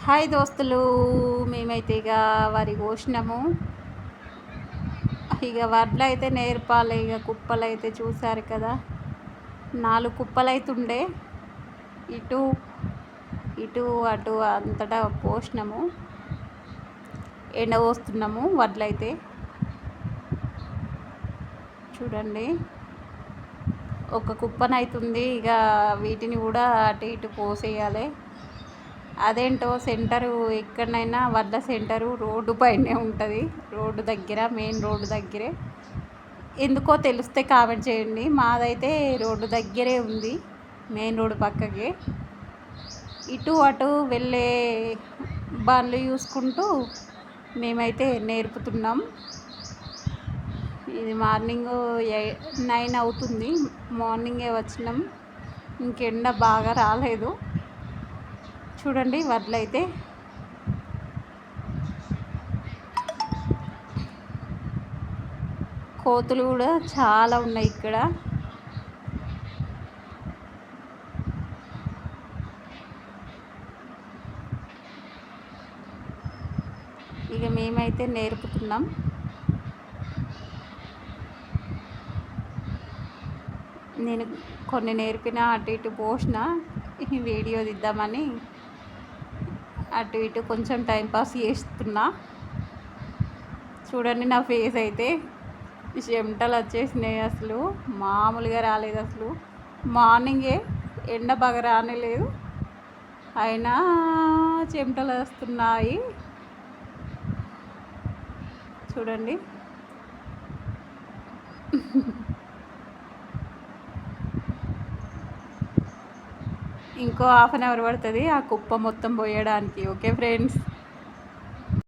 Hi దోస్తులు, మేమైతే ఇక వరి కోసినాము. ఇక వడ్లు అయితే నేర్పాలి. ఇక కుప్పలు అయితే చూసారు కదా, 4 కుప్పలు అయితే ఉండే. ఇటు ఇటు అటు అంతటా పోసినాము, ఎండ పోస్తున్నాము. వడ్లు అయితే చూడండి, ఒక కుప్పనైతుంది. ఇక వీటిని కూడా అటు ఇటు పోసేయాలి. అదేంటో సెంటరు ఎక్కడైనా వడ్ల సెంటరు రోడ్డు పైనే ఉంటుంది, రోడ్డు దగ్గర, మెయిన్ రోడ్డు దగ్గరే. ఎందుకో తెలిస్తే కామెంట్ చేయండి. మాదైతే రోడ్డు దగ్గరే ఉంది, మెయిన్ రోడ్డు పక్కకి. ఇటు అటు వెళ్ళే బండ్లు చూసుకుంటూ మేమైతే నేర్పుతున్నాం. ఇది మార్నింగ్ 9 అవుతుంది, మార్నింగే వచ్చినాం. ఇంకెండ బాగా రాలేదు. చూడండి, వడ్లు అయితే కోతులు కూడా చాలా ఉన్నాయి ఇక్కడ. ఇక మేమైతే నేర్పుతున్నాం. నేను కొన్ని నేర్పిన, అటు ఇటు పోసిన, వీడియో తీద్దామని అటు ఇటు కొంచెం టైంపాస్ చేస్తున్నా. చూడండి, నా ఫేస్ అయితే చెమటలు వచ్చేసినాయి. అసలు మామూలుగా రాలేదు. అసలు మార్నింగే ఎండ బాగా రానేలేదు, అయినా చెమటలు వస్తున్నాయి. చూడండి, ఇంకో హాఫ్ అన్ అవర్ పడుతుంది ఆ కుప్ప మొత్తం పోయడానికి. Okay friends.